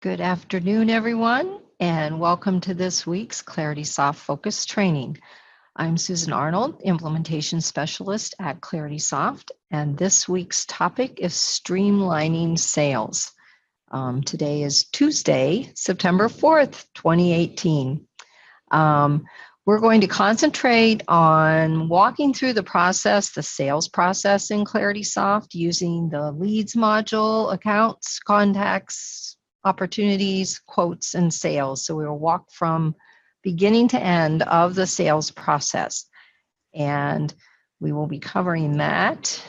Good afternoon, everyone, and welcome to this week's ClaritySoft Focus Training. I'm Susan Arnold, Implementation Specialist at ClaritySoft, and this week's topic is streamlining sales. Today is Tuesday, September 4th, 2018. We're going to concentrate on walking through the process, the sales process in ClaritySoft using the leads module, accounts, contacts, opportunities, quotes, and sales. So we will walk from beginning to end of the sales process. And we will be covering that.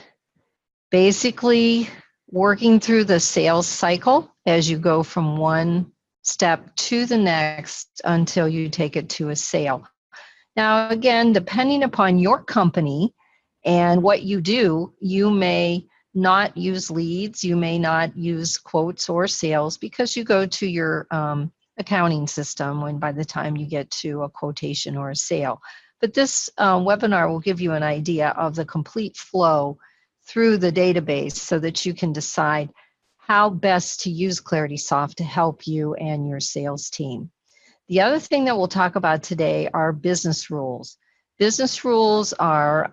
Basically, working through the sales cycle as you go from one step to the next until you take it to a sale. Now, again, depending upon your company and what you do, you may not use leads, you may not use quotes or sales because you go to your accounting system when by the time you get to a quotation or a sale. But this webinar will give you an idea of the complete flow through the database so that you can decide how best to use ClaritySoft to help you and your sales team. The other thing that we'll talk about today are business rules. Business rules are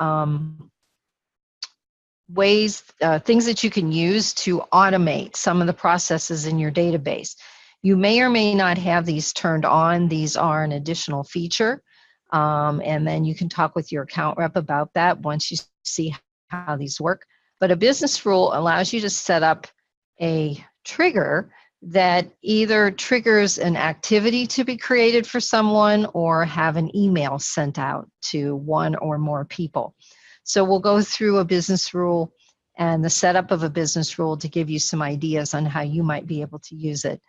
ways, things that you can use to automate some of the processes in your database. You may or may not have these turned on. These are an additional feature. And then you can talk with your account rep about that once you see how these work. But a business rule allows you to set up a trigger that either triggers an activity to be created for someone or have an email sent out to one or more people. So we'll go through a business rule and the setup of a business rule to give you some ideas on how you might be able to use it.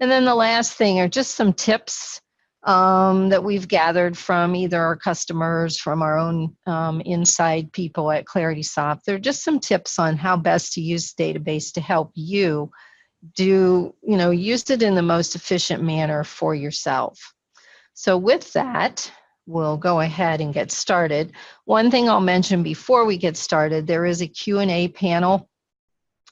And then the last thing are just some tips that we've gathered from either our customers, from our own inside people at ClaritySoft. They're just some tips on how best to use the database to help you use it in the most efficient manner for yourself. So with that, we'll go ahead and get started. One thing I'll mention before we get started, there is a Q&A panel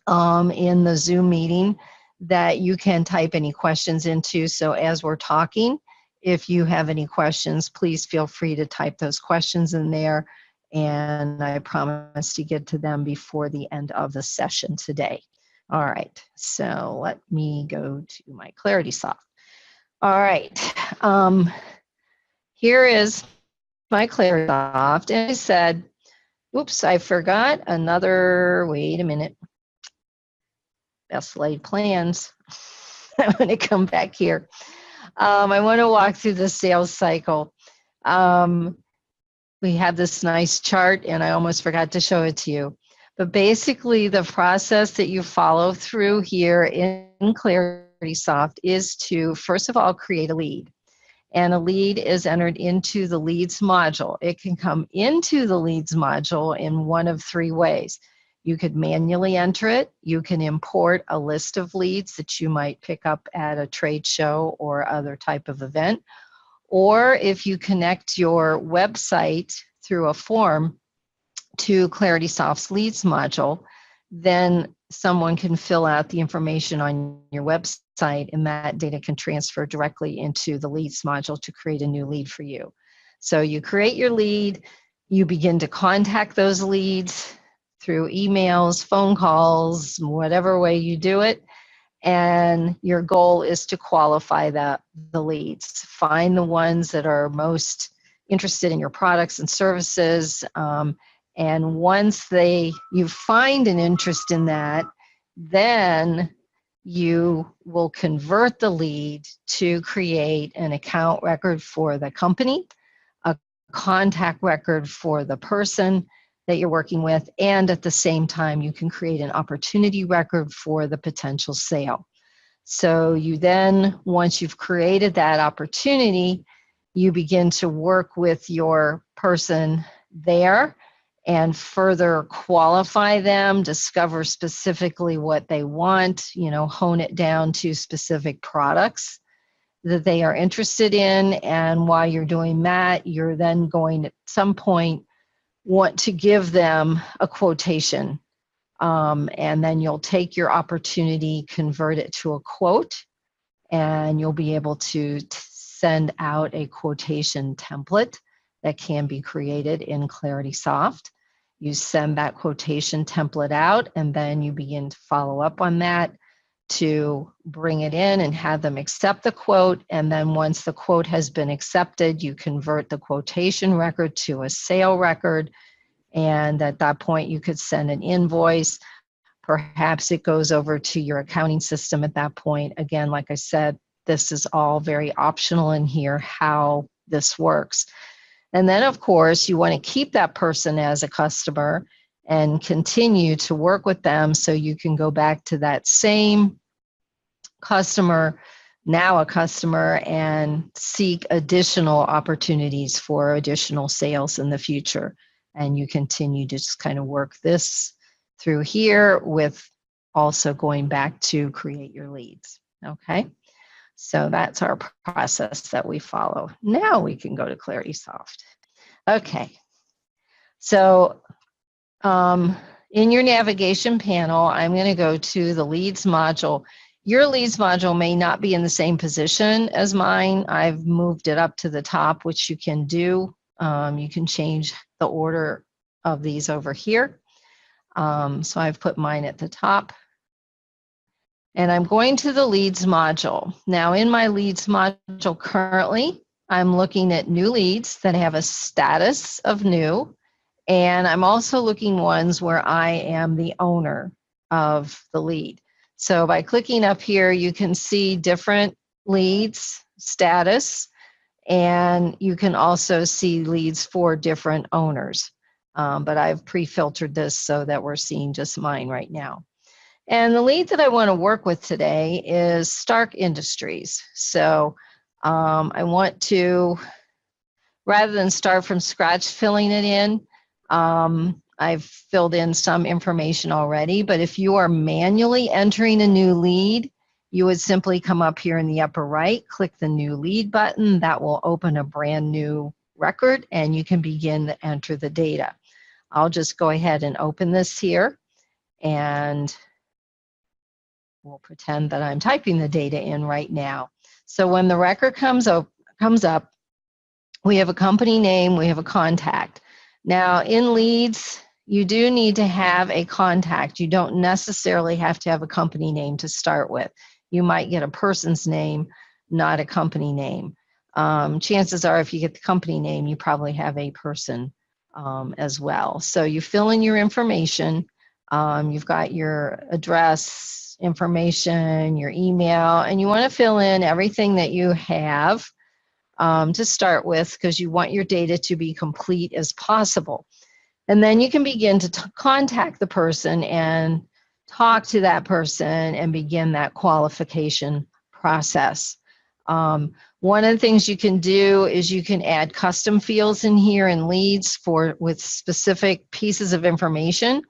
in the Zoom meeting that you can type any questions into. So as we're talking, if you have any questions, please feel free to type those questions in there. And I promise to get to them before the end of the session today. All right, so let me go to my ClaritySoft. All right, here is my ClaritySoft, and I said, oops, I forgot another, wait a minute, best laid plans. I'm gonna come back here. I wanna walk through the sales cycle. We have this nice chart, and I almost forgot to show it to you. But basically, the process that you follow through here in ClaritySoft is to, first of all, create a lead. And a lead is entered into the leads module. It can come into the leads module in one of three ways. You could manually enter it. You can import a list of leads that you might pick up at a trade show or other type of event. Or if you connect your website through a form to ClaritySoft's leads module, then someone can fill out the information on your website and that data can transfer directly into the leads module to create a new lead for you. So you create your lead, you begin to contact those leads through emails, phone calls, whatever way you do it. And your goal is to qualify the leads. Find the ones that are most interested in your products and services. And once you find an interest in that, then you will convert the lead to create an account record for the company, a contact record for the person that you're working with, and at the same time, you can create an opportunity record for the potential sale. So you then, once you've created that opportunity, you begin to work with your person there and further qualify them, discover specifically what they want, hone it down to specific products that they are interested in. And while you're doing that, you're then going at some point want to give them a quotation. And then you'll take your opportunity, convert it to a quote, and you'll be able to send out a quotation template that can be created in ClaritySoft. You send that quotation template out, and then you begin to follow up on that to bring it in and have them accept the quote. And then once the quote has been accepted, you convert the quotation record to a sale record. And at that point, you could send an invoice. Perhaps it goes over to your accounting system at that point. Again, like I said, this is all very optional in here, how this works. And then, of course, you want to keep that person as a customer and continue to work with them so you can go back to that same customer, now a customer, and seek additional opportunities for additional sales in the future. And you continue to just kind of work this through here with also going back to create your leads. Okay, so that's our process that we follow. Now we can go to ClaritySoft. Okay, so in your navigation panel, I'm going to go to the leads module. Your leads module may not be in the same position as mine. I've moved it up to the top, which you can do. You can change the order of these over here. So I've put mine at the top. And I'm going to the leads module. Now in my leads module currently, I'm looking at new leads that have a status of new. And I'm also looking ones where I am the owner of the lead. So by clicking up here, you can see different leads status, and you can also see leads for different owners. But I've pre-filtered this so that we're seeing just mine right now. And the lead that I want to work with today is Stark Industries. So I want to, rather than start from scratch filling it in, I've filled in some information already, but if you are manually entering a new lead, you would simply come up here in the upper right, click the new lead button. That will open a brand new record and you can begin to enter the data. I'll just go ahead and open this here and we'll pretend that I'm typing the data in right now. So when the record comes up, we have a company name, we have a contact. Now in leads, you do need to have a contact. You don't necessarily have to have a company name to start with. You might get a person's name, not a company name. Chances are if you get the company name, you probably have a person as well. So you fill in your information. You've got your address, information, your email, and you want to fill in everything that you have to start with because you want your data to be complete as possible. And then you can begin to contact the person and talk to that person and begin that qualification process. One of the things you can do is you can add custom fields in here in leads with specific pieces of information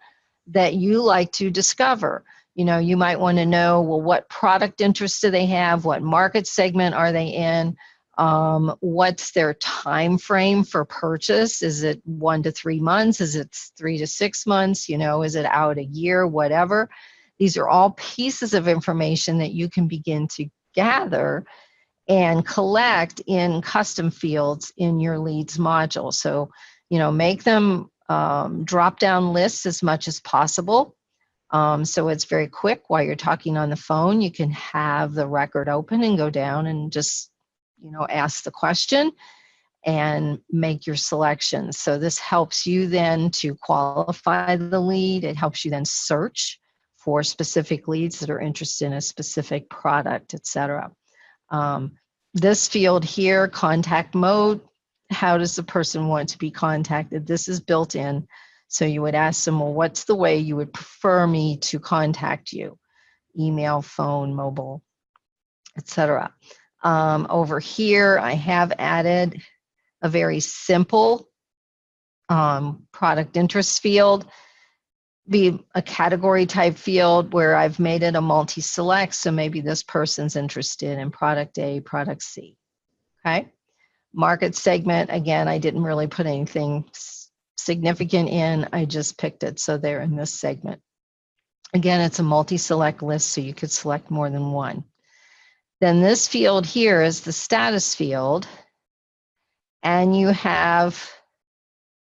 that you like to discover. You know, you might want to know, well, what product interest do they have? What market segment are they in? What's their time frame for purchase? Is it 1 to 3 months? Is it 3 to 6 months? You know, is it out a year? Whatever. These are all pieces of information that you can begin to gather and collect in custom fields in your leads module. So, you know, make them drop-down lists as much as possible. So it's very quick. While you're talking on the phone, you can have the record open and go down and just, you know, ask the question and make your selections. So this helps you then to qualify the lead. It helps you then search for specific leads that are interested in a specific product, etc. This field here, contact mode, how does the person want to be contacted? This is built in. So you would ask them, well, what's the way you would prefer me to contact you? Email, phone, mobile, etc. Over here, I have added a very simple product interest field, be a category type field where I've made it a multi-select. So maybe this person's interested in product A, product C. Okay. Market segment, again, I didn't really put anything significant in. I just picked it. So they're in this segment. Again, it's a multi-select list, so you could select more than one. Then this field here is the status field. And you have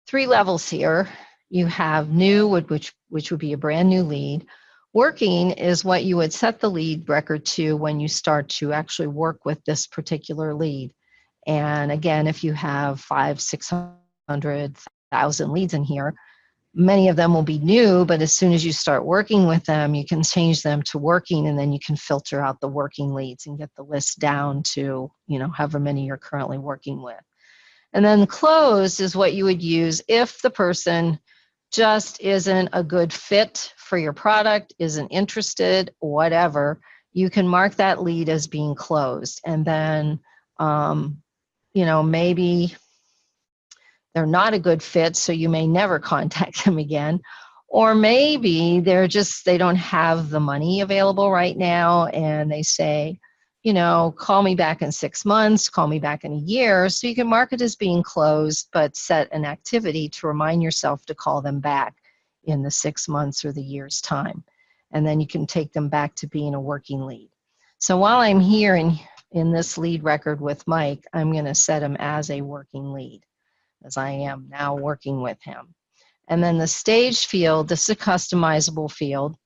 3 levels here. You have new, which would be a brand new lead. Working is what you would set the lead record to when you start to actually work with this particular lead. And again, if you have 500, 600,000 leads in here, many of them will be new, but as soon as you start working with them, you can change them to working, and then you can filter out the working leads and get the list down to, however many you're currently working with. And then closed is what you would use if the person just isn't a good fit for your product, isn't interested, whatever. You can mark that lead as being closed. And then, maybe they're not a good fit, so you may never contact them again. Or maybe they don't have the money available right now, and they say, call me back in 6 months, call me back in a year. So you can mark it as being closed, but set an activity to remind yourself to call them back in the 6 months or the year's time. And then you can take them back to being a working lead. So while I'm here in this lead record with Mike, I'm going to set him as a working lead, as I am now working with him. And then the stage field, this is a customizable field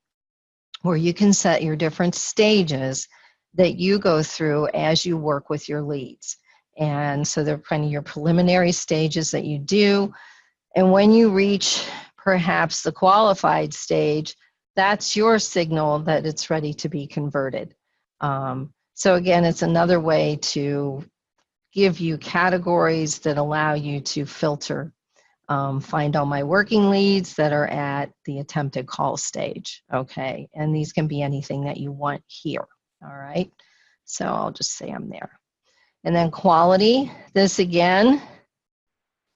where you can set your different stages that you go through as you work with your leads. And so they're kind of your preliminary stages that you do. And when you reach perhaps the qualified stage, that's your signal that it's ready to be converted. So again, it's another way to give you categories that allow you to filter. Find all my working leads that are at the attempted call stage, okay? And these can be anything that you want here, all right? So I'll just say I'm there. And then quality, this again,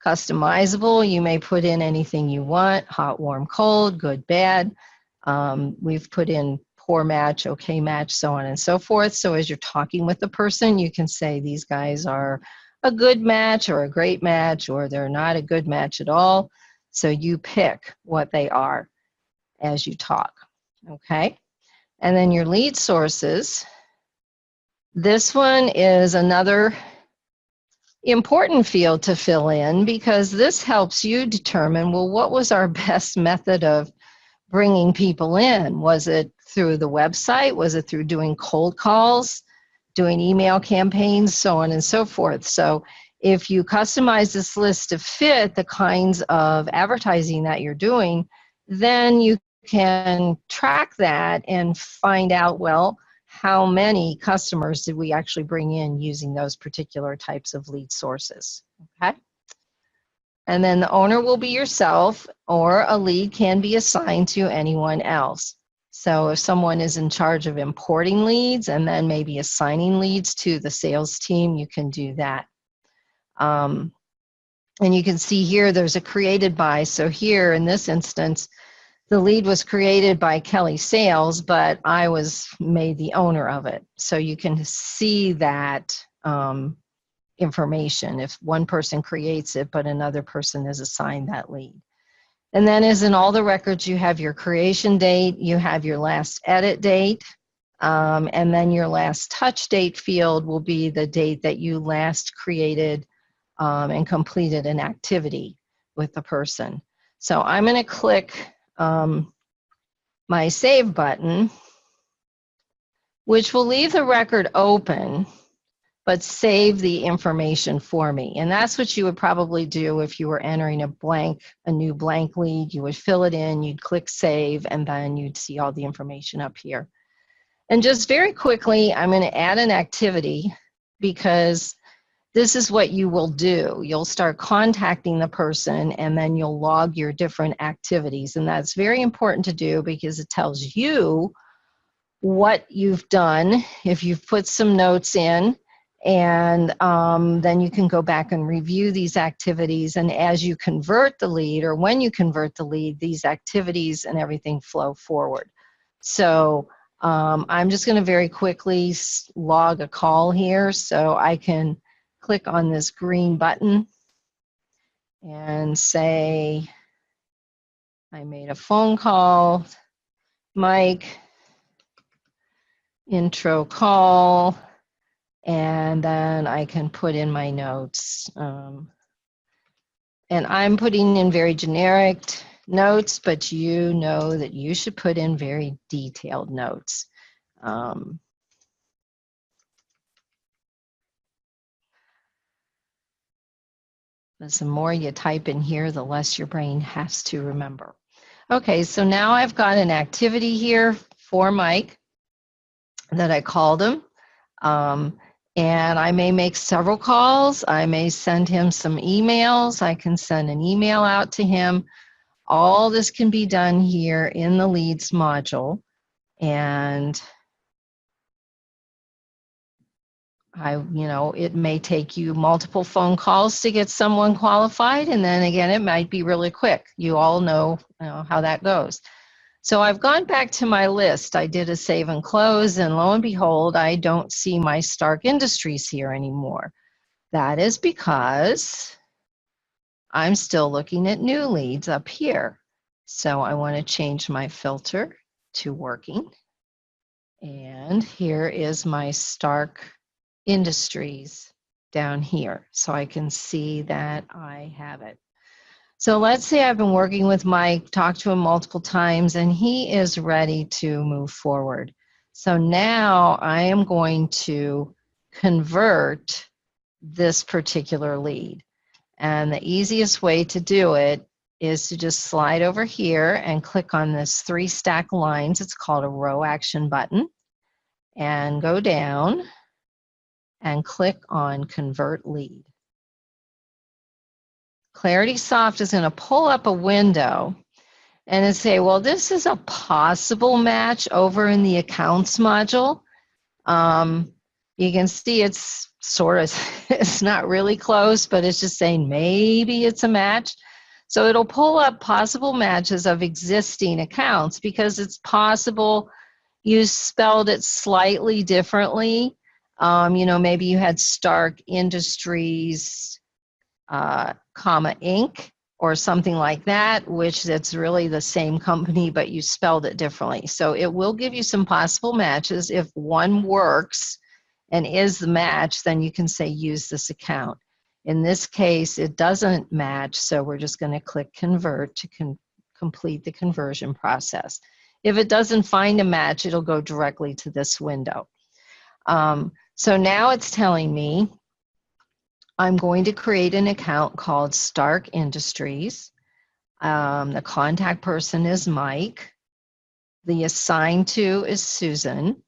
customizable. You may put in anything you want, hot, warm, cold, good, bad. We've put in poor match, okay match, so on and so forth. So as you're talking with the person, you can say these guys are a good match or a great match, or they're not a good match at all. So you pick what they are as you talk, okay? And then your lead sources. This one is another important field to fill in, because this helps you determine, well, what was our best method of bringing people in? Was it through the website? Was it through doing cold calls, doing email campaigns, so on and so forth? So if you customize this list to fit the kinds of advertising that you're doing, then you can track that and find out, well, how many customers did we actually bring in using those particular types of lead sources, okay? And then the owner will be yourself, or a lead can be assigned to anyone else. So if someone is in charge of importing leads and then maybe assigning leads to the sales team, you can do that. And you can see here there's a created by. So here in this instance, the lead was created by Kelly Sales, but I was made the owner of it. So you can see that information if one person creates it, but another person is assigned that lead. And then as in all the records, you have your creation date, you have your last edit date, and then your last touch date field will be the date that you last created and completed an activity with the person. So I'm going to click my save button, which will leave the record open, but save the information for me. And that's what you would probably do if you were entering a new blank lead. You would fill it in, you'd click save, and then you'd see all the information up here. And just very quickly, I'm going to add an activity, because this is what you will do. You'll start contacting the person, and then you'll log your different activities. And that's very important to do, because it tells you what you've done, if you've put some notes in, and then you can go back and review these activities. And as you convert the lead, or when you convert the lead, these activities and everything flow forward. So I'm just going to very quickly log a call here. So I can click on this green button and say, I made a phone call, Mike, intro call, And then I can put in my notes. And I'm putting in very generic notes, but you know that you should put in very detailed notes. The more you type in here, the less your brain has to remember. Okay, so now I've got an activity here for Mike that I called him. And I may make several calls. I may send him some emails. I can send an email out to him. All this can be done here in the leads module. And it may take you multiple phone calls to get someone qualified. And then again, it might be really quick. You all know, how that goes. So I've gone back to my list. I did a save and close, and lo and behold, I don't see my Stark Industries here anymore. That is because I'm still looking at new leads up here. So I want to change my filter to working. And here is my Stark Industries down here. So I can see that I have it. So let's say I've been working with Mike, talked to him multiple times, and he is ready to move forward. So now I am going to convert this particular lead. And the easiest way to do it is to just slide over here and click on this 3 stack lines. It's called a row action button. And go down and click on Convert Lead. ClaritySoft is going to pull up a window and say, well, this is a possible match over in the Accounts module. You can see it's it's not really close, but it's just saying maybe it's a match. So it'll pull up possible matches of existing accounts because it's possible you spelled it slightly differently. Maybe you had Stark Industries, comma Inc. or something like that, which it's really the same company, but you spelled it differently. So it will give you some possible matches. If one works and is the match, then you can say use this account. In this case, it doesn't match, so we're just going to click Convert to complete the conversion process. If it doesn't find a match, it'll go directly to this window. So now it's telling me I'm going to create an account called Stark Industries. The contact person is Mike. The assigned to is Susan.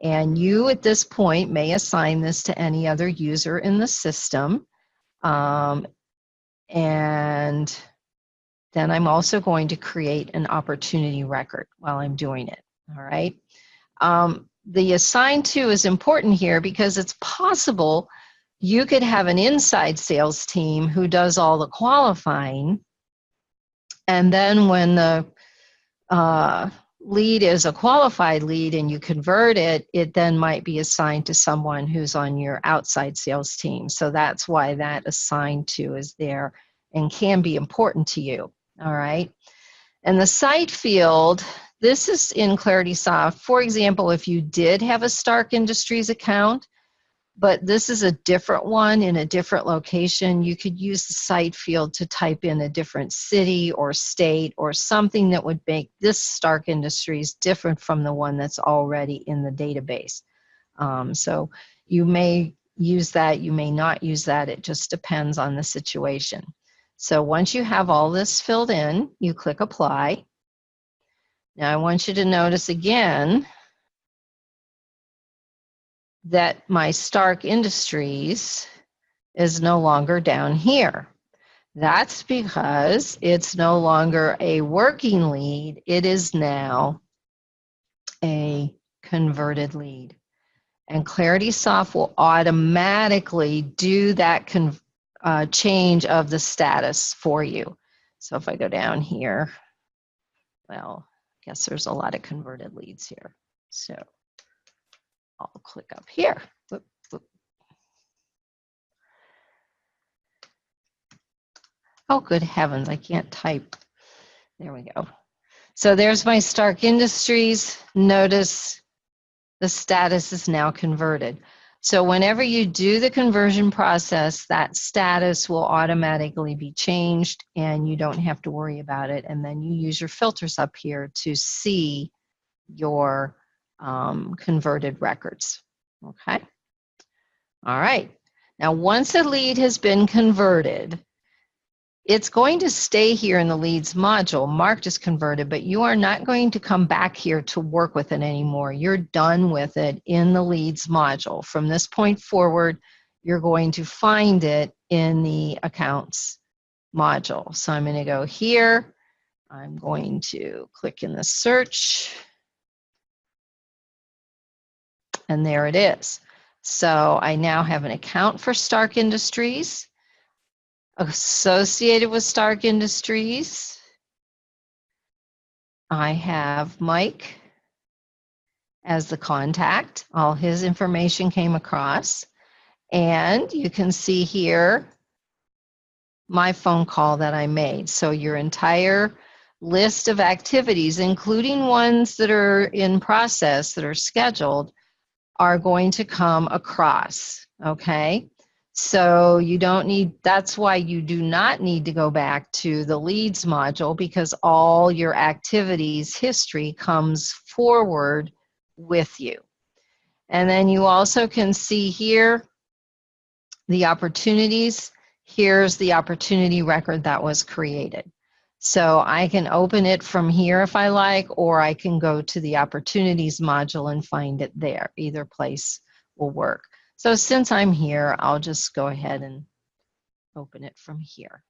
And you at this point may assign this to any other user in the system. And then I'm also going to create an opportunity record while I'm doing it. All right. The assigned to is important here because it's possible you could have an inside sales team who does all the qualifying. And then when the lead is a qualified lead and you convert it, it then might be assigned to someone who's on your outside sales team. So that's why that assigned to is there and can be important to you. All right. And the site field, this is in ClaritySoft. For example, if you did have a Stark Industries account, but this is a different one in a different location, you could use the site field to type in a different city or state or something that would make this Stark Industries different from the one that's already in the database. So you may use that, you may not use that. It just depends on the situation. So once you have all this filled in, you click Apply. Now I want you to notice again that my Stark Industries is no longer down here. That's because it's no longer a working lead. It is now a converted lead. And ClaritySoft will automatically do that change of the status for you. So if I go down here, well, I guess there's a lot of converted leads here. So I'll click up here. Whoop, whoop. Oh, good heavens, I can't type. There we go. So there's my Stark Industries. Notice the status is now converted. So whenever you do the conversion process, that status will automatically be changed and you don't have to worry about it. And then you use your filters up here to see your converted records. Okay. All right. Now, once a lead has been converted, it's going to stay here in the leads module marked as converted, but you are not going to come back here to work with it anymore. You're done with it in the leads module. From this point forward, you're going to find it in the accounts module. So I'm going to go here. I'm going to click in the search. And there it is. So I now have an account for Stark Industries. Associated with Stark Industries, I have Mike as the contact. All his information came across. And you can see here my phone call that I made. So your entire list of activities, including ones that are in process, that are scheduled, are going to come across, okay? So you don't need, that's why you do not need to go back to the leads module, because all your activities history comes forward with you. And then you also can see here the opportunities. Here's the opportunity record that was created. So I can open it from here if I like, or I can go to the opportunities module and find it there. Either place will work. So since I'm here, I'll just go ahead and open it from here.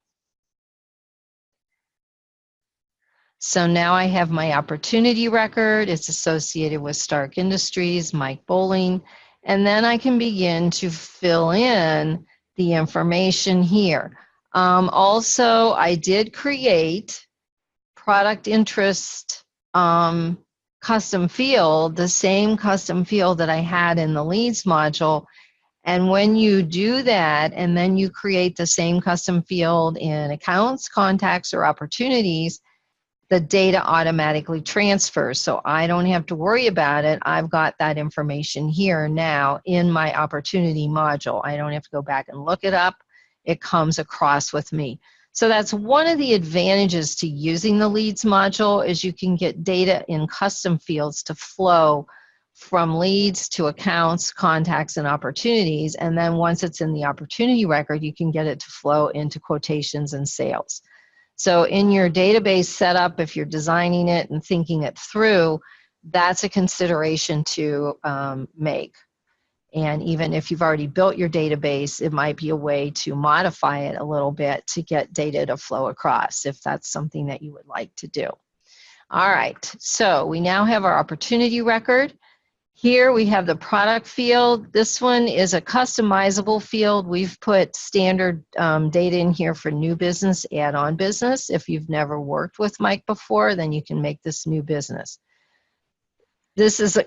So now I have my opportunity record. It's associated with Stark Industries, Mike Bowling, and then I can begin to fill in the information here. Also, I did create product interest custom field, the same custom field that I had in the leads module. And when you do that, and then you create the same custom field in accounts, contacts, or opportunities, the data automatically transfers. So I don't have to worry about it. I've got that information here now in my opportunity module. I don't have to go back and look it up. It comes across with me. So that's one of the advantages to using the leads module, is you can get data in custom fields to flow from leads to accounts, contacts, and opportunities. And then once it's in the opportunity record, you can get it to flow into quotations and sales. So in your database setup, if you're designing it and thinking it through, that's a consideration to make. And even if you've already built your database, it might be a way to modify it a little bit to get data to flow across, if that's something that you would like to do. All right, so we now have our opportunity record. Here we have the product field. This one is a customizable field. We've put standard data in here for new business, add-on business. If you've never worked with Mike before, then you can make this new business. This is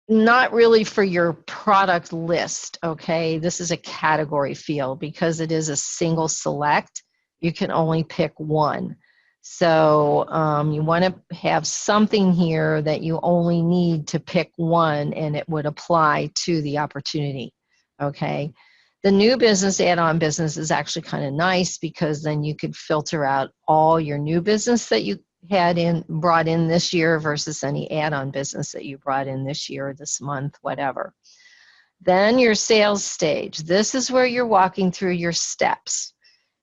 not really for your product list, okay? This is a category field. Because it is a single select, you can only pick one. So you want to have something here that you only need to pick one, and it would apply to the opportunity, okay? The new business, add-on business is actually kind of nice, because then you could filter out all your new business that you had brought in this year versus any add-on business that you brought in this year, this month, whatever. Then your sales stage. This is where you're walking through your steps.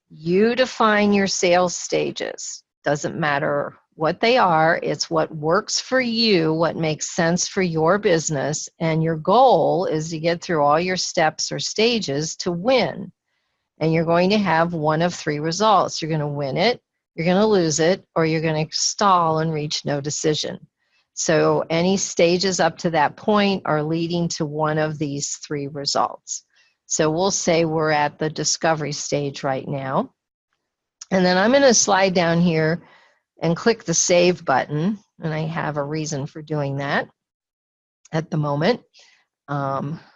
You define your sales stages. Doesn't matter what they are, it's what works for you, what makes sense for your business, and your goal is to get through all your steps or stages to win. And you're going to have one of three results. You're going to win it, you're going to lose it, or you're going to stall and reach no decision. So any stages up to that point are leading to one of these three results. So we'll say we're at the discovery stage right now. And then I'm going to slide down here and click the save button. And I have a reason for doing that at the moment,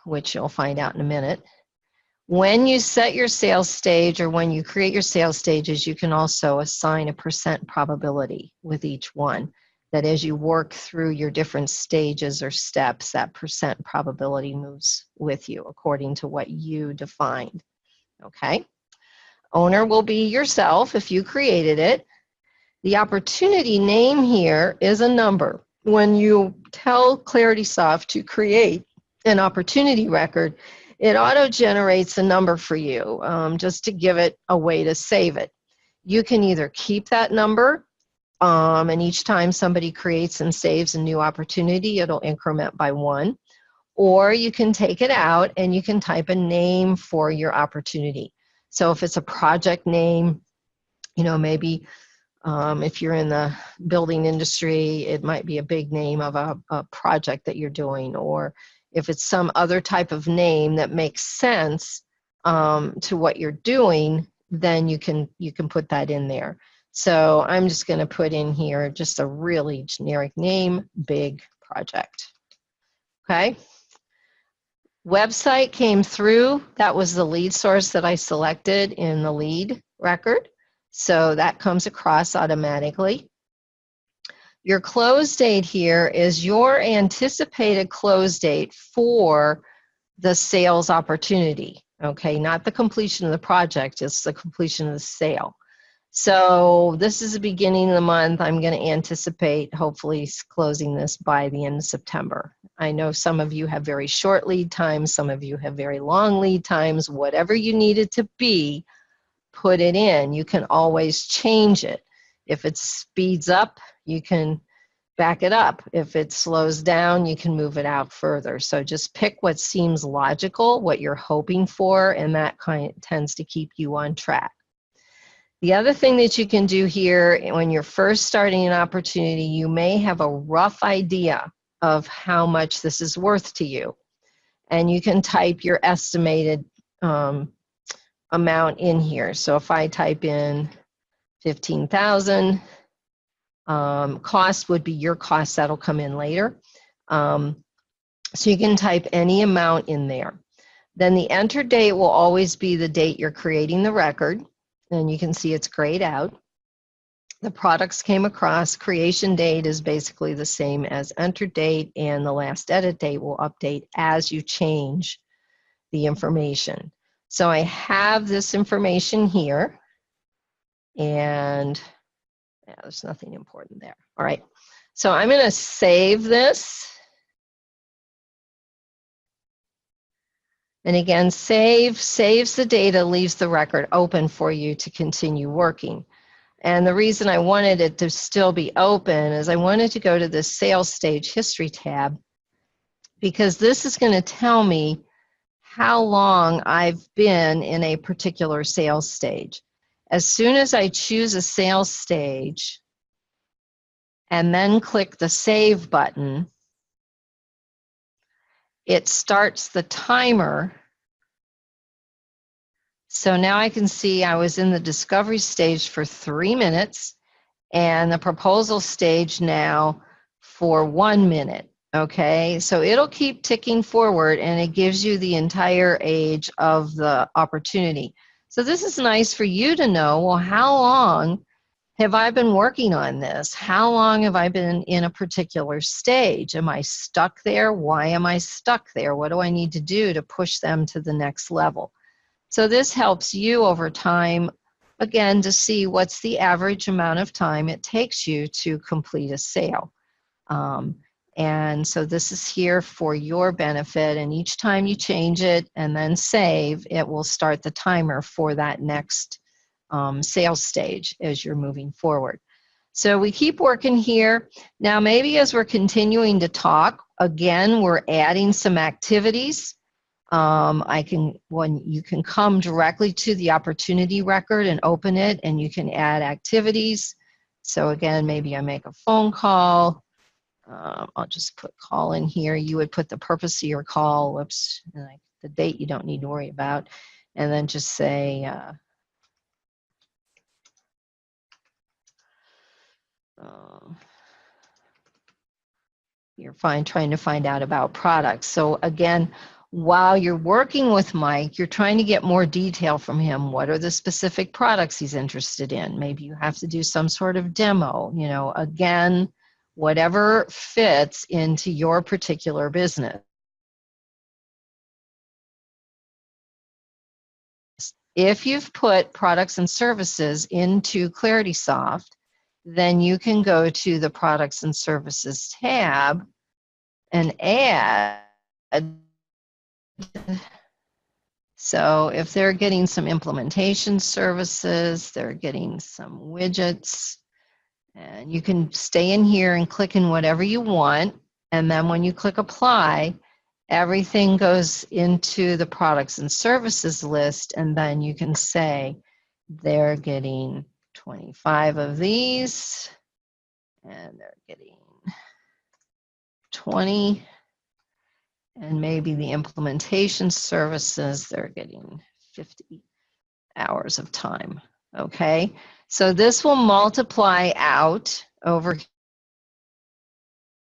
which you'll find out in a minute. When you set your sales stage, or when you create your sales stages, you can also assign a % probability with each one. that as you work through your different stages or steps, that percent probability moves with you according to what you defined. Okay? Owner will be yourself if you created it. The opportunity name here is a number. When you tell ClaritySoft to create an opportunity record, it auto-generates a number for you just to give it a way to save it. You can either keep that number, and each time somebody creates and saves a new opportunity, it'll increment by 1. Or you can take it out and you can type a name for your opportunity. So if it's a project name, you know, maybe if you're in the building industry, it might be a big name of a project that you're doing. Or if it's some other type of name that makes sense to what you're doing, then you can put that in there. So I'm just going to put in here just a really generic name, big project. Okay. Website came through. That was the lead source that I selected in the lead record. So that comes across automatically. Your close date here is your anticipated close date for the sales opportunity. Okay, not the completion of the project, it's the completion of the sale. So this is the beginning of the month. I'm going to anticipate hopefully closing this by the end of September. I know some of you have very short lead times, some of you have very long lead times. Whatever you need it to be, put it in. You can always change it. If it speeds up, you can back it up. If it slows down, you can move it out further. So just pick what seems logical, what you're hoping for, and that kind of tends to keep you on track. The other thing that you can do here, when you're first starting an opportunity, you may have a rough idea of how much this is worth to you. And you can type your estimated amount in here. So if I type in 15,000, cost would be your cost, that'll come in later. So you can type any amount in there. Then the enter date will always be the date you're creating the record. And you can see it's grayed out. The products came across. Creation date is basically the same as enter date, and the last edit date will update as you change the information. So I have this information here, and yeah, there's nothing important there. All right, so I'm going to save this. And again, saves the data, leaves the record open for you to continue working. And the reason I wanted it to still be open is I wanted to go to the sales stage history tab, because this is going to tell me how long I've been in a particular sales stage. As soon as I choose a sales stage and then click the save button, it starts the timer. So now I can see I was in the discovery stage for 3 minutes and the proposal stage now for 1 minute. Okay, so it'll keep ticking forward and it gives you the entire age of the opportunity. So this is nice for you to know, well, how long have I been working on this? How long have I been in a particular stage? Am I stuck there? Why am I stuck there? What do I need to do to push them to the next level? So this helps you over time, again, to see what's the average amount of time it takes you to complete a sale. And so this is here for your benefit, and each time you change it and then save, it will start the timer for that next sales stage as you're moving forward. So we keep working here. Now maybe as we're continuing to talk, again, we're adding some activities. You can come directly to the opportunity record and open it, and you can add activities. So again, maybe I make a phone call. I'll just put call in here. You would put the purpose of your call, whoops, like the date you don't need to worry about, and then just say, you're trying to find out about products. So again, while you're working with Mike, you're trying to get more detail from him. What are the specific products he's interested in? Maybe you have to do some sort of demo. You know, again, whatever fits into your particular business. If you've put products and services into ClaritySoft, then you can go to the Products and Services tab and add. So if they're getting some implementation services, they're getting some widgets, and you can stay in here and click in whatever you want. And then when you click apply, everything goes into the products and services list. And then you can say they're getting 25 of these, and they're getting 20. And maybe the implementation services, they're getting 50 hours of time, okay? So this will multiply out over. What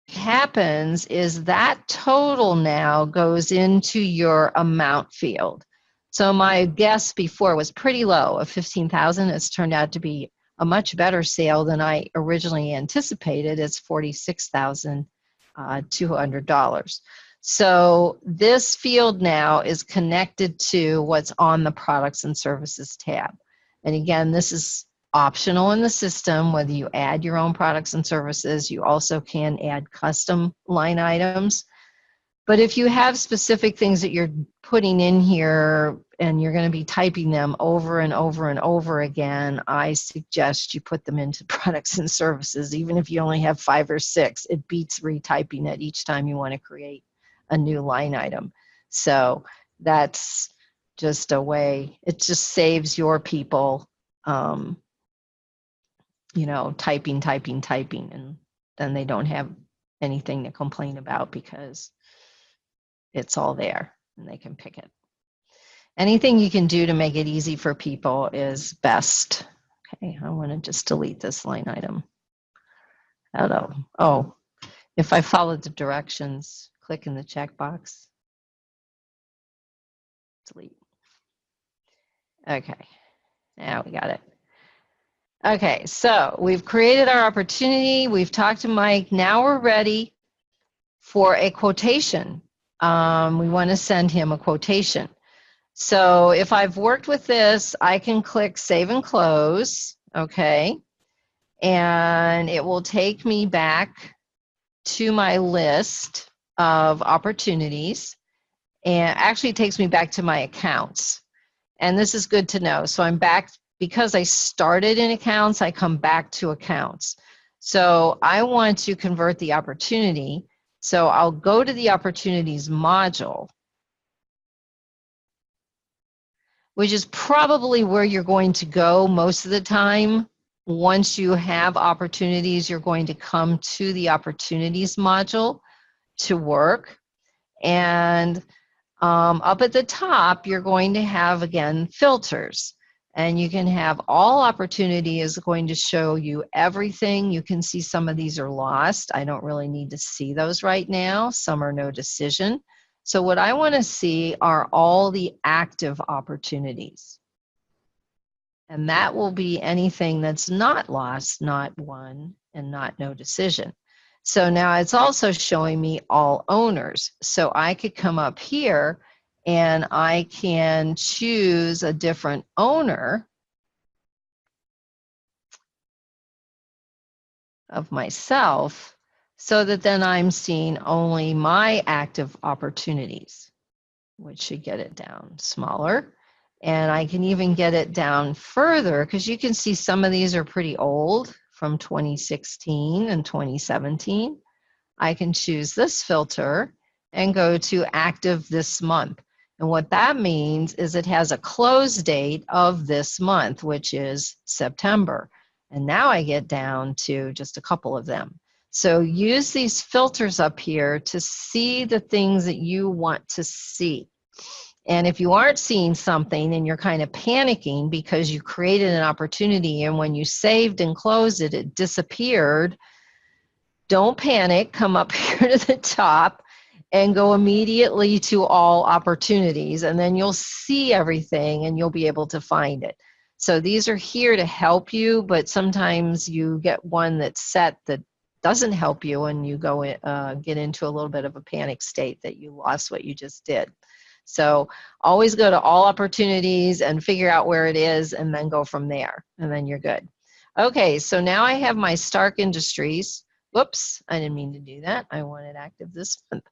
happens is that total now goes into your amount field. So my guess before was pretty low of 15,000. It's turned out to be a much better sale than I originally anticipated. It's $46,200. So this field now is connected to what's on the Products and Services tab. And again, this is optional in the system, whether you add your own products and services. You also can add custom line items. But if you have specific things that you're putting in here and you're going to be typing them over and over and over again, I suggest you put them into products and services. Even if you only have 5 or 6, it beats retyping it each time you want to create a new line item. So that's just a way, it just saves your people, you know, typing, and then they don't have anything to complain about because it's all there and they can pick it. Anything you can do to make it easy for people is best. Okay, I want to just delete this line item. Oh, if I follow the directions, click in the checkbox. Delete. Okay, now we got it. Okay, so we've created our opportunity. We've talked to Mike. Now we're ready for a quotation. We want to send him a quotation. So if I've worked with this, I can click Save and Close, okay? And it will take me back to my list of opportunities. And actually it takes me back to my accounts. And this is good to know. So I'm back, because I started in accounts, I come back to accounts. So I want to convert the opportunity. So I'll go to the opportunities module, which is probably where you're going to go most of the time. Once you have opportunities, you're going to come to the opportunities module to work. And up at the top, you're going to have, again, filters. And you can have all opportunity is going to show you everything. You can see some of these are lost. I don't really need to see those right now. Some are no decision. So what I want to see are all the active opportunities. And that will be anything that's not lost, not won, and not no decision. So now it's also showing me all owners. So I could come up here and I can choose a different owner of myself so that then I'm seeing only my active opportunities, which should get it down smaller. And I can even get it down further because you can see some of these are pretty old from 2016 and 2017. I can choose this filter and go to active this month. And what that means is it has a close date of this month, which is September. And now I get down to just a couple of them. So use these filters up here to see the things that you want to see. And if you aren't seeing something and you're kind of panicking because you created an opportunity and when you saved and closed it, it disappeared, don't panic. Come up here to the top and go immediately to all opportunities, and then you'll see everything and you'll be able to find it. So these are here to help you, but sometimes you get one that's set that doesn't help you and you go get into a little bit of a panic state that you lost what you just did. So always go to all opportunities and figure out where it is and then go from there, and then you're good. Okay, so now I have my Stark Industries. Whoops, I didn't mean to do that. I wanted active this month.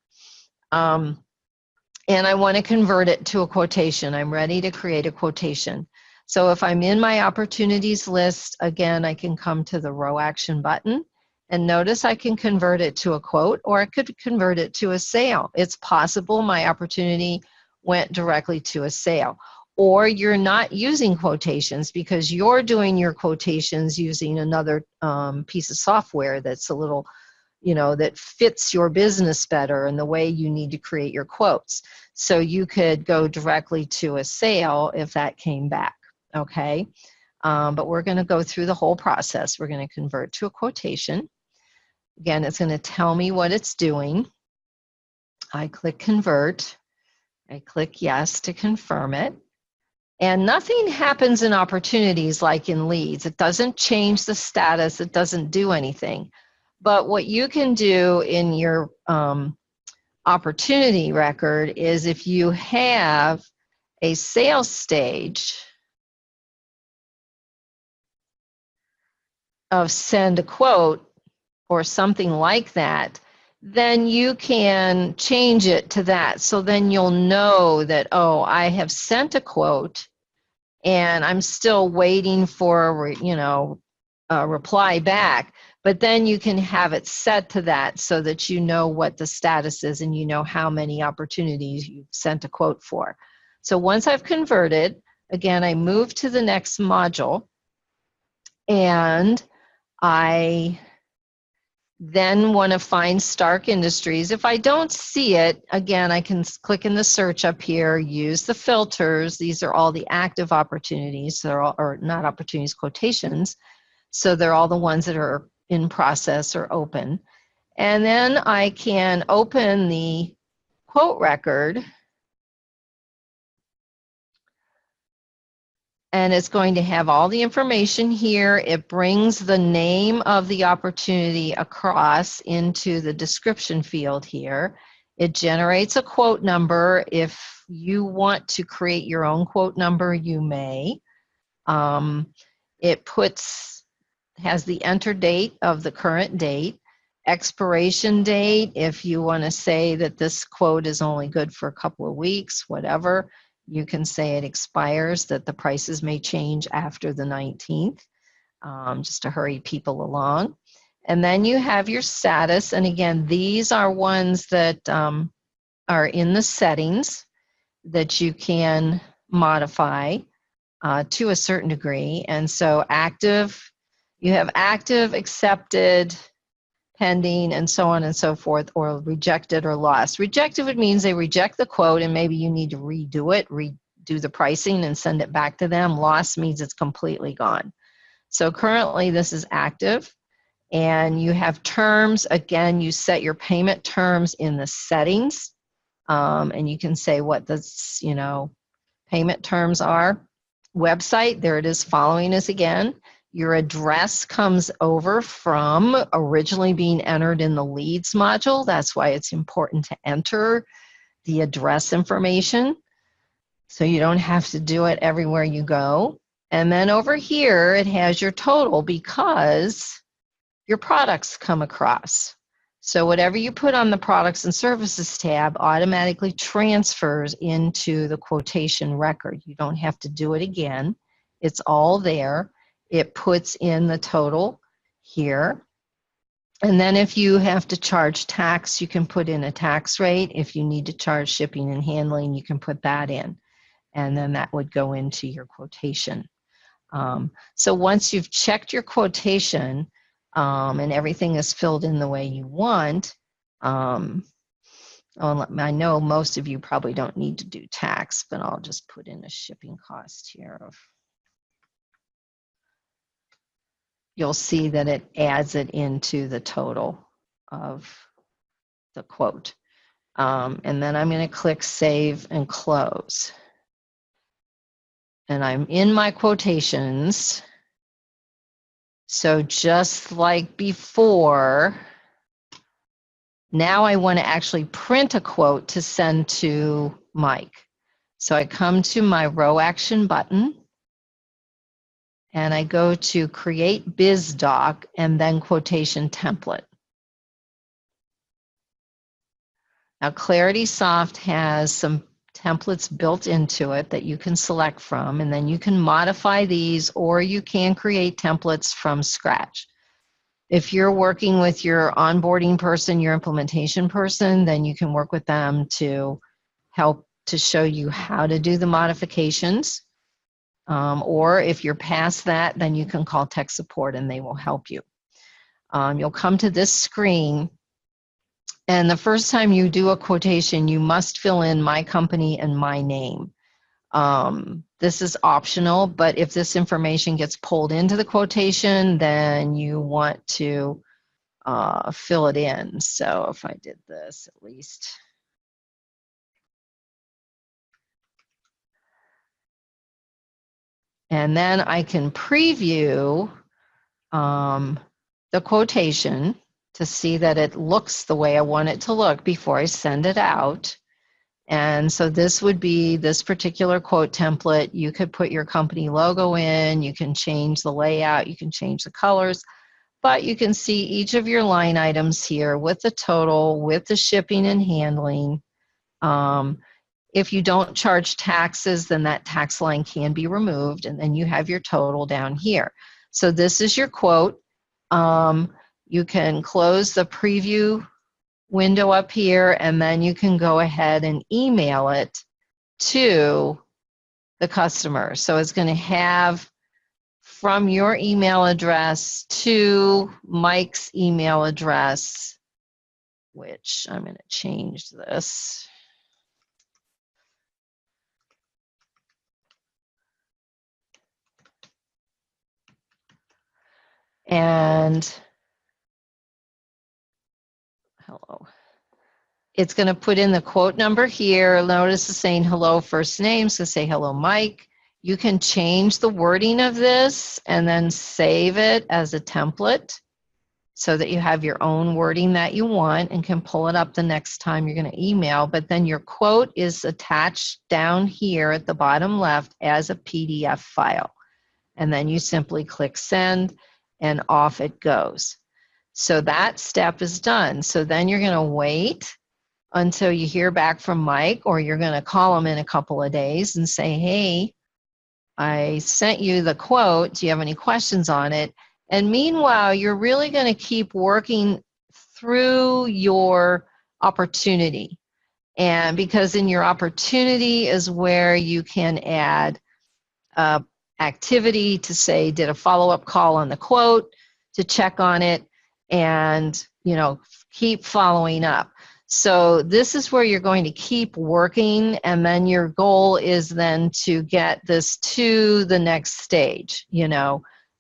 And I want to convert it to a quotation. I'm ready to create a quotation. So if I'm in my opportunities list, again, I can come to the row action button and notice I can convert it to a quote, or I could convert it to a sale. It's possible my opportunity went directly to a sale. Or you're not using quotations because you're doing your quotations using another piece of software that's a little, that fits your business better and the way you need to create your quotes. So you could go directly to a sale if that came back, okay? But we're going to go through the whole process. We're going to convert to a quotation. Again, it's going to tell me what it's doing. I click convert. I click yes to confirm it. And nothing happens in opportunities like in leads. It doesn't change the status. It doesn't do anything. But what you can do in your opportunity record is if you have a sales stage of send a quote or something like that, then you can change it to that. So then you'll know that, oh, I have sent a quote and I'm still waiting for, a reply back. But then you can have it set to that so that you know what the status is and you know how many opportunities you've sent a quote for. So once I've converted, again, I move to the next module and I then want to find Stark Industries. If I don't see it, again, I can click in the search up here, use the filters. These are all the active opportunities, so they're all, or not opportunities, quotations. So they're all the ones that are in process or open. And then I can open the quote record, and it's going to have all the information here. It brings the name of the opportunity across into the description field here. It generates a quote number. If you want to create your own quote number, you may. It has the enter date of the current date, expiration date, if you want to say that this quote is only good for a couple of weeks, whatever. You can say it expires, that the prices may change after the 19th, just to hurry people along. And then you have your status. And again, these are ones that are in the settings that you can modify to a certain degree. And so active, you have active, accepted, pending, and so on and so forth, or rejected or lost. Rejected would mean they reject the quote and maybe you need to redo it, redo the pricing and send it back to them. Lost means it's completely gone. So currently this is active, and you have terms. Again, you set your payment terms in the settings, and you can say what the payment terms are. Website, there it is, following us again. Your address comes over from originally being entered in the leads module. That's why it's important to enter the address information so you don't have to do it everywhere you go. And then over here, it has your total because your products come across. So whatever you put on the products and services tab automatically transfers into the quotation record. You don't have to do it again. It's all there. It puts in the total here. And then if you have to charge tax, you can put in a tax rate. If you need to charge shipping and handling, you can put that in. And then that would go into your quotation. So once you've checked your quotation and everything is filled in the way you want, I know most of you probably don't need to do tax, but I'll just put in a shipping cost here of, you'll see that it adds it into the total of the quote. And then I'm going to click Save and Close. And I'm in my quotations. So just like before, now I want to actually print a quote to send to Mike. So I come to my row action button and I go to create biz doc and then quotation template. Now ClaritySoft has some templates built into it that you can select from, and then you can modify these or you can create templates from scratch. If you're working with your onboarding person, your implementation person, then you can work with them to help to show you how to do the modifications. Or if you're past that, then you can call tech support and they will help you. You'll come to this screen, and the first time you do a quotation, you must fill in my company and my name. This is optional, but if this information gets pulled into the quotation, then you want to fill it in. So if I did this at least. And then I can preview the quotation to see that it looks the way I want it to look before I send it out. And so this would be this particular quote template. You could put your company logo in, you can change the layout, you can change the colors, but you can see each of your line items here with the total, with the shipping and handling. If you don't charge taxes, then that tax line can be removed, and then you have your total down here. So this is your quote. You can close the preview window up here, and then you can go ahead and email it to the customer. So it's going to have from your email address to Mike's email address, which I'm going to change this. And hello. It's going to put in the quote number here. Notice it's saying hello first name, so say hello Mike. You can change the wording of this and then save it as a template so that you have your own wording that you want and can pull it up the next time you're going to email. But then your quote is attached down here at the bottom left as a PDF file. And then you simply click send and off it goes. So that step is done. So then you're going to wait until you hear back from Mike, or you're going to call him in a couple of days and say, hey, I sent you the quote. Do you have any questions on it? And meanwhile, you're really going to keep working through your opportunity. And because in your opportunity is where you can add activity to say, did a follow-up call on the quote to check on it, and keep following up. So this is where you're going to keep working, and then your goal is then to get this to the next stage. You're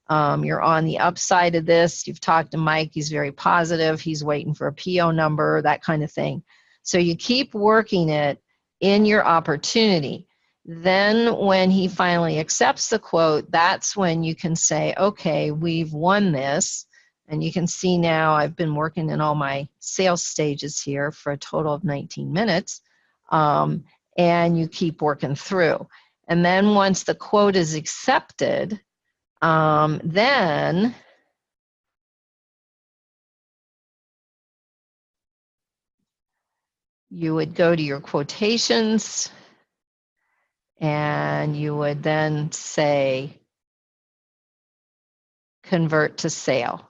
on the upside of this. You've talked to Mike. He's very positive. He's waiting for a PO number, that kind of thing. So you keep working it in your opportunity. Then when he finally accepts the quote, that's when you can say, okay, we've won this. And you can see now I've been working in all my sales stages here for a total of 19 minutes. And you keep working through. And then once the quote is accepted, then you would go to your quotations and you would then say convert to sale.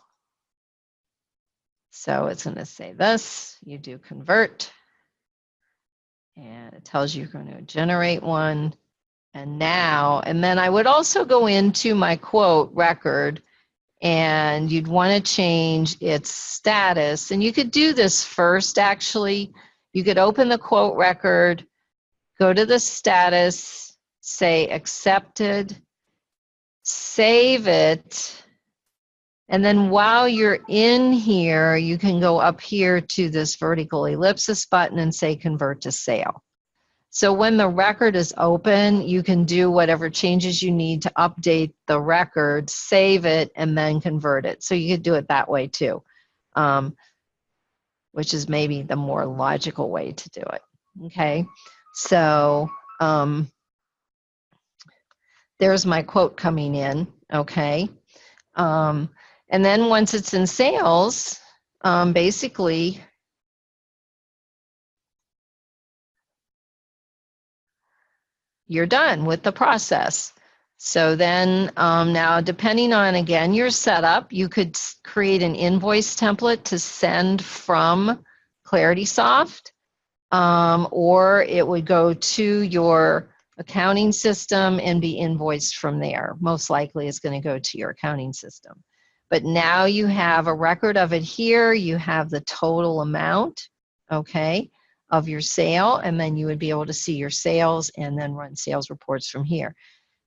So it's going to say this, you do convert, and it tells you you're going to generate one. And then I would also go into my quote record, and you'd want to change its status. And you could do this first, actually. You could open the quote record, go to the status, say accepted, save it. And then while you're in here, you can go up here to this vertical ellipsis button and say convert to sale. So when the record is open, you can do whatever changes you need to update the record, save it, and then convert it. So you could do it that way too, which is maybe the more logical way to do it. Okay, so there's my quote coming in. Okay, and then once it's in sales, basically, you're done with the process. So then now, depending on, again, your setup, you could create an invoice template to send from ClaritySoft, or it would go to your accounting system and be invoiced from there. Most likely it's going to go to your accounting system. But now you have a record of it here. You have the total amount, okay, of your sale, and then you would be able to see your sales and then run sales reports from here.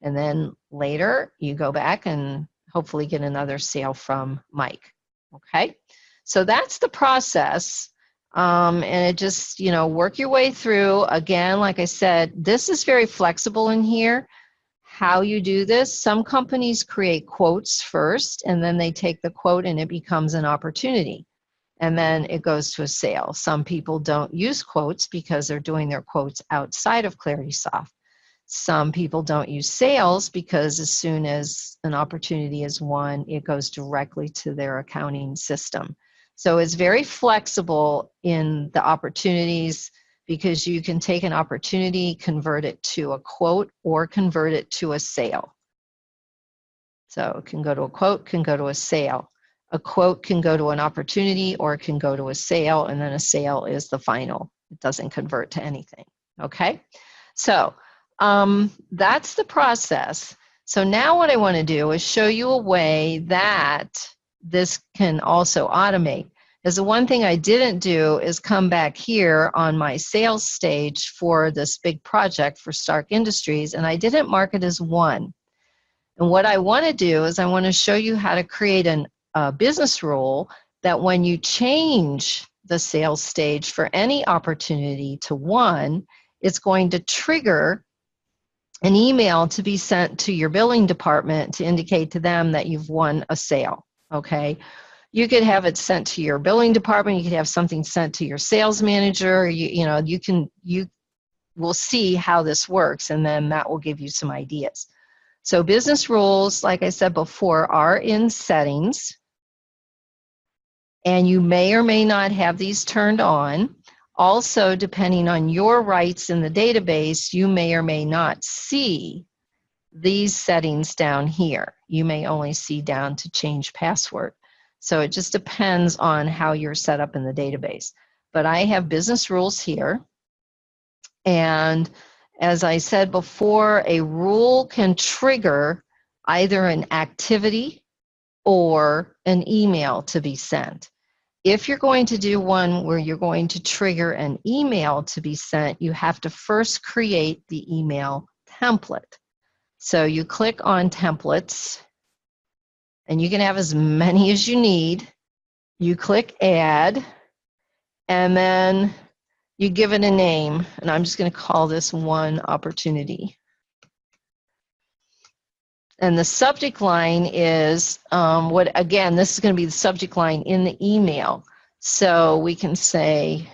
And then later you go back and hopefully get another sale from Mike, okay? So that's the process. And it just, you know, work your way through. Again, like I said, this is very flexible in here. How you do this, some companies create quotes first, and then they take the quote and it becomes an opportunity. And then it goes to a sale. Some people don't use quotes because they're doing their quotes outside of ClaritySoft. Some people don't use sales because as soon as an opportunity is won, it goes directly to their accounting system. So it's very flexible in the opportunities because you can take an opportunity, convert it to a quote, or convert it to a sale. So it can go to a quote, can go to a sale. A quote can go to an opportunity or it can go to a sale, and then a sale is the final. It doesn't convert to anything, okay? So that's the process. So now what I want to do is show you a way that this can also automate. Because the one thing I didn't do is come back here on my sales stage for this big project for Stark Industries, and I didn't mark it as one. And what I want to do is I want to show you how to create a business rule that when you change the sales stage for any opportunity to one, it's going to trigger an email to be sent to your billing department to indicate to them that you've won a sale, okay? You could have it sent to your billing department, you could have something sent to your sales manager, you will see how this works, and then that will give you some ideas. So business rules, like I said before, are in settings, and you may or may not have these turned on. Also, depending on your rights in the database, you may or may not see these settings down here. You may only see down to change password. So it just depends on how you're set up in the database. But I have business rules here. And as I said before, a rule can trigger either an activity or an email to be sent. If you're going to do one where you're going to trigger an email to be sent, you have to first create the email template. So you click on templates, and you can have as many as you need. You click add, and then you give it a name, and I'm just going to call this one opportunity. And the subject line is again, this is going to be the subject line in the email. So we can say,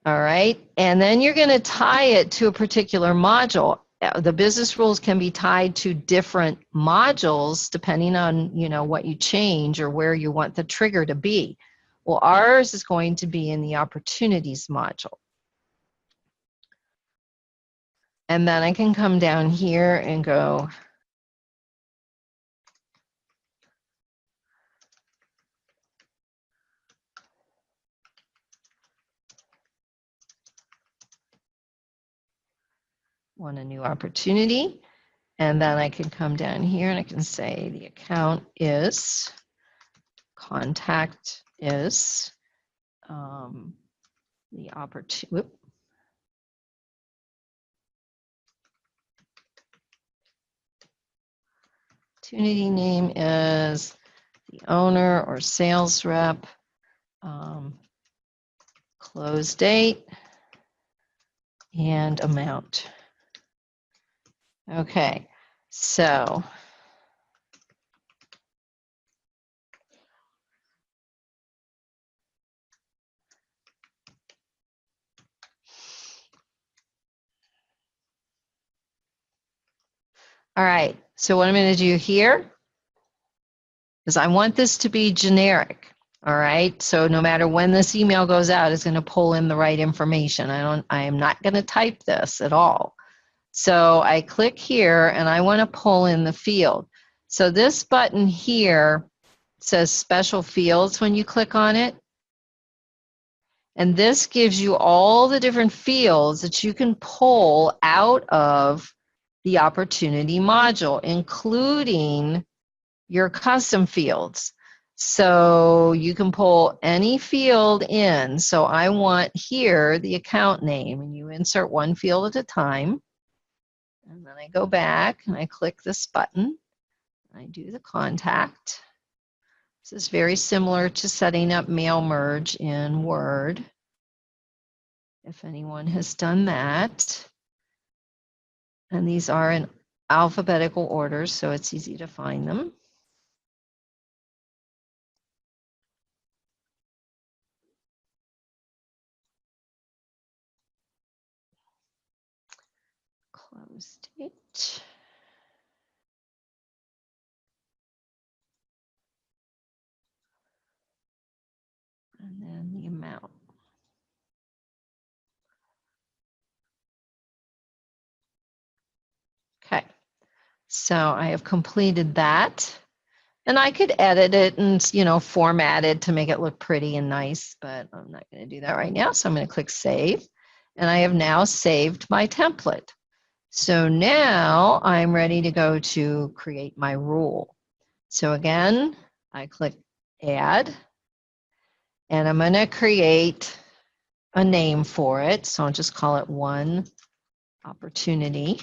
all right, and then you're going to tie it to a particular module. The business rules can be tied to different modules depending on, you know, what you change or where you want the trigger to be. Well, ours is going to be in the opportunities module. And then I can come down here and go, want a new opportunity. And then I can come down here and I can say the account is, contact is, the opportunity name is the owner or sales rep, close date, and amount. Okay, so all right, so what I'm going to do here is I want this to be generic. All right, so no matter when this email goes out, it's going to pull in the right information. I am not going to type this at all. So I click here and I want to pull in the field. So this button here says special fields when you click on it. And this gives you all the different fields that you can pull out of the opportunity module, including your custom fields. So you can pull any field in. So I want here the account name, and you insert one field at a time. And then I go back and I click this button. I do the contact. This is very similar to setting up mail merge in Word, if anyone has done that. And these are in alphabetical order, so it's easy to find them. Close date. And then the amount. Okay, so I have completed that. And I could edit it and, you know, format it to make it look pretty and nice, but I'm not going to do that right now. So I'm going to click Save. And I have now saved my template. So now I'm ready to go to create my rule. So again, I click Add. And I'm going to create a name for it. So I'll just call it One Opportunity.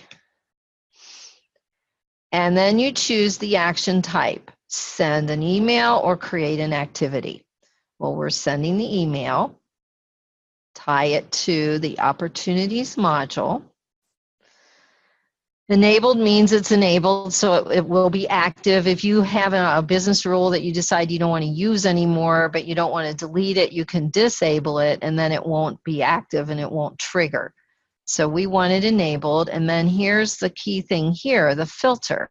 And then you choose the action type, send an email or create an activity. Well, we're sending the email, tie it to the opportunities module. Enabled means it's enabled, so it will be active. If you have a business rule that you decide you don't want to use anymore, but you don't want to delete it, you can disable it, and then it won't be active and it won't trigger. So we want it enabled, and then here's the key thing here, the filter.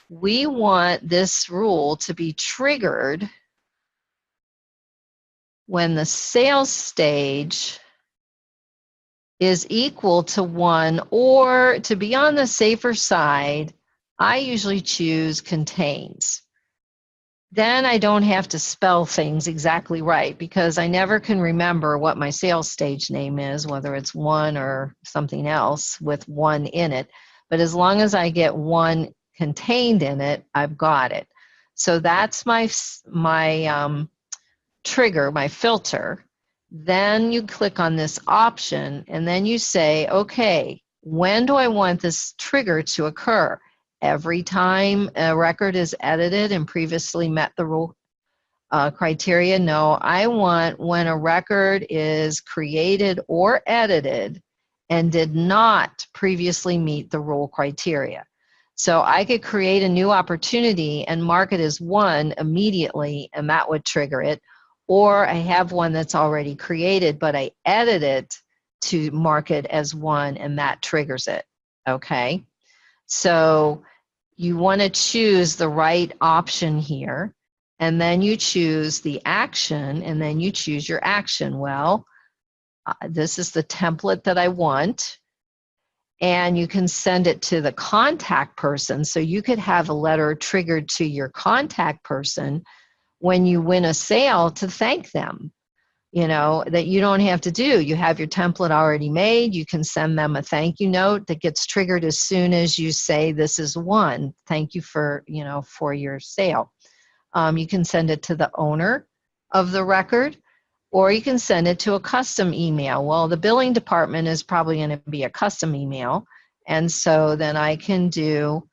We want this rule to be triggered when the sales stage is equal to 1, or to be on the safer side, I usually choose contains. Then I don't have to spell things exactly right, because I never can remember what my sales stage name is, whether it's 1 or something else with 1 in it. But as long as I get 1 contained in it, I've got it. So that's my trigger, my filter. Then you click on this option and then you say, okay, when do I want this trigger to occur? Every time a record is edited and previously met the rule criteria? No, I want when a record is created or edited and did not previously meet the rule criteria. So I could create a new opportunity and mark it as 1 immediately, and that would trigger it. Or I have one that's already created, but I edit it to mark it as 1, and that triggers it, okay? So you want to choose the right option here, and then you choose the action, and then you choose your action. Well, this is the template that I want, and you can send it to the contact person. So you could have a letter triggered to your contact person when you win a sale to thank them, you know, that you don't have to do. You have your template already made. You can send them a thank you note that gets triggered as soon as you say, this is 1. Thank you for, you know, for your sale. You can send it to the owner of the record, or you can send it to a custom email. Well, the billing department is probably going to be a custom email. And so then I can do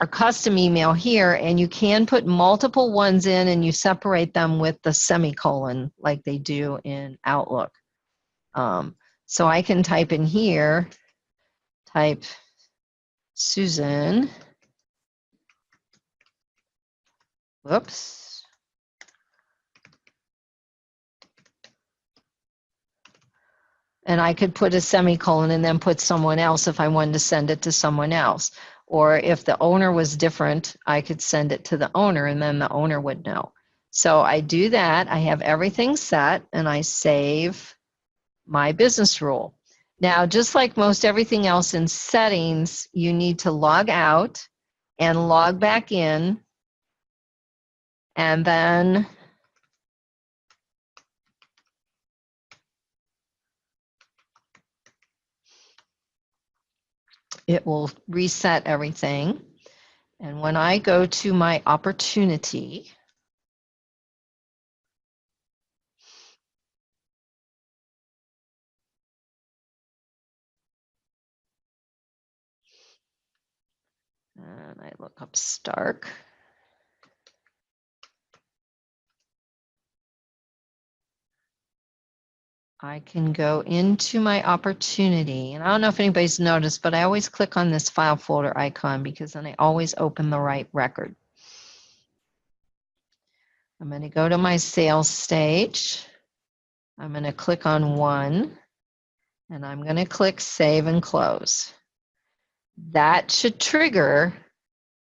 or custom email here, and you can put multiple ones in and you separate them with the semicolon like they do in Outlook. So I can type in here, type Susan, whoops, and I could put a semicolon and then put someone else if I wanted to send it to someone else. Or if the owner was different, I could send it to the owner and then the owner would know. So I do that, I have everything set, and I save my business rule. Now, just like most everything else in settings, you need to log out and log back in, and then it will reset everything. And when I go to my opportunity, and I look up Stark, I can go into my opportunity. And I don't know if anybody's noticed, but I always click on this file folder icon because then I always open the right record. I'm going to go to my sales stage. I'm going to click on one, and I'm going to click Save and Close. That should trigger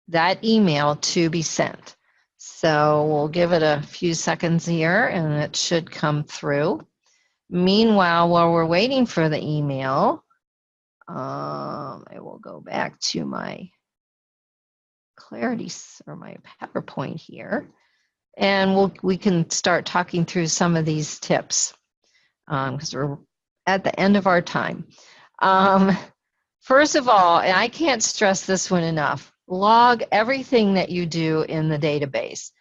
that email to be sent. So we'll give it a few seconds here, and it should come through. Meanwhile, while we're waiting for the email, I will go back to my Clarity or my PowerPoint here, and we can start talking through some of these tips because we're at the end of our time. First of all, and I can't stress this one enough, log everything that you do in the database.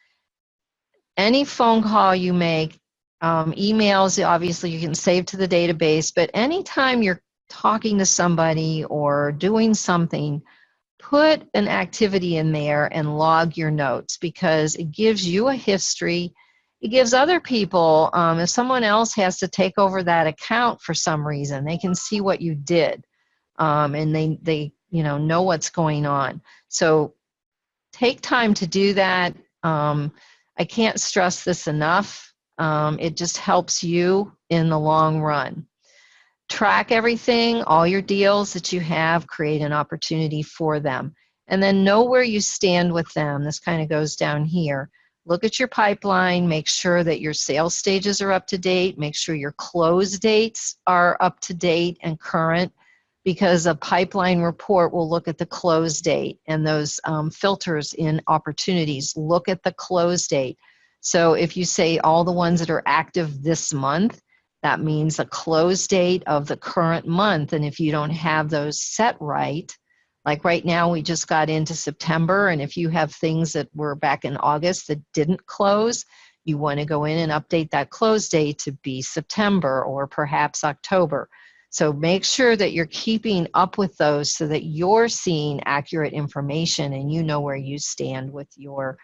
Any phone call you make, emails, obviously you can save to the database, but anytime you're talking to somebody or doing something, put an activity in there and log your notes, because it gives you a history. It gives other people, if someone else has to take over that account for some reason, they can see what you did, and they know what's going on. So take time to do that. I can't stress this enough. It just helps you in the long run. Track everything, all your deals that you have, create an opportunity for them. And then know where you stand with them. This kind of goes down here. Look at your pipeline, make sure that your sales stages are up to date, make sure your close dates are up to date and current, because a pipeline report will look at the close date, and those filters in opportunities look at the close date. So if you say all the ones that are active this month, that means a close date of the current month. And if you don't have those set right, like right now we just got into September, and if you have things that were back in August that didn't close, you want to go in and update that close date to be September or perhaps October. So make sure that you're keeping up with those so that you're seeing accurate information and you know where you stand with your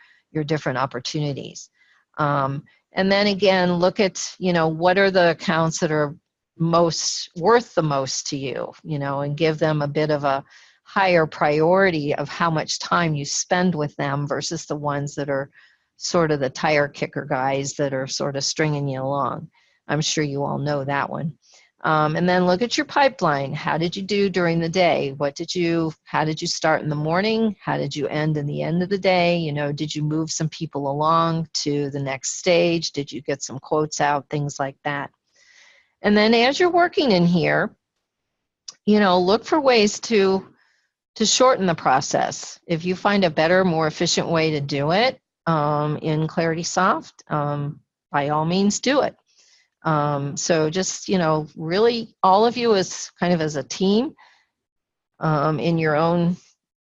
different opportunities. And then again, look at, what are the accounts that are worth the most to you, and give them a bit of a higher priority of how much time you spend with them versus the ones that are sort of the tire kicker guys that are sort of stringing you along. I'm sure you all know that one. And then look at your pipeline. How did you do during the day? How did you start in the morning? How did you end in the end of the day? Did you move some people along to the next stage? Did you get some quotes out? Things like that. And then as you're working in here, look for ways to shorten the process. If you find a better, more efficient way to do it in ClaritySoft, by all means do it. So just, really all of you as kind of as a team in your own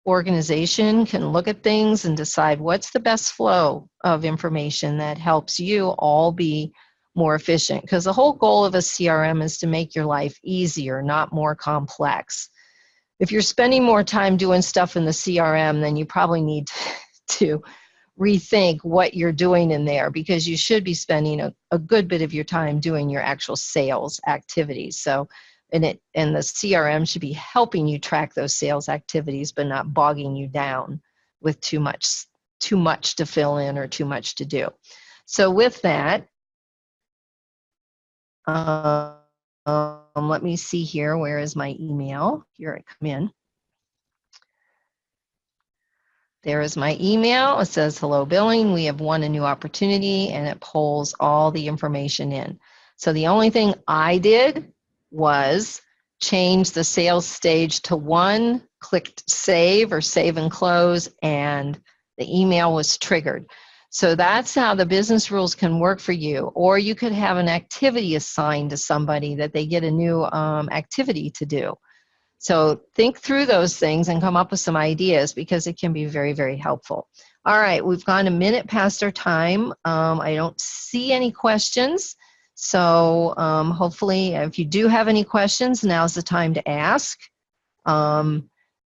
organization can look at things and decide what's the best flow of information that helps you all be more efficient. Because the whole goal of a CRM is to make your life easier, not more complex. if you're spending more time doing stuff in the CRM, then you probably need to rethink what you're doing in there, because you should be spending a good bit of your time doing your actual sales activities. So, and the CRM should be helping you track those sales activities, but not bogging you down with too much to fill in or too much to do. So with that, let me see here. Where is my email? Here I come in. There is my email. It says, hello, billing. We have won a new opportunity, and it pulls all the information in. So the only thing I did was change the sales stage to 1, clicked save or save and close, and the email was triggered. So that's how the business rules can work for you. Or you could have an activity assigned to somebody that they get a new activity to do. So think through those things and come up with some ideas, because it can be very, very helpful. All right, we've gone a minute past our time. I don't see any questions. So hopefully, if you do have any questions, now's the time to ask.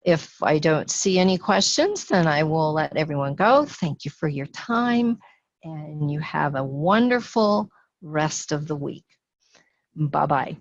If I don't see any questions, then I will let everyone go. Thank you for your time, and you have a wonderful rest of the week. Bye-bye.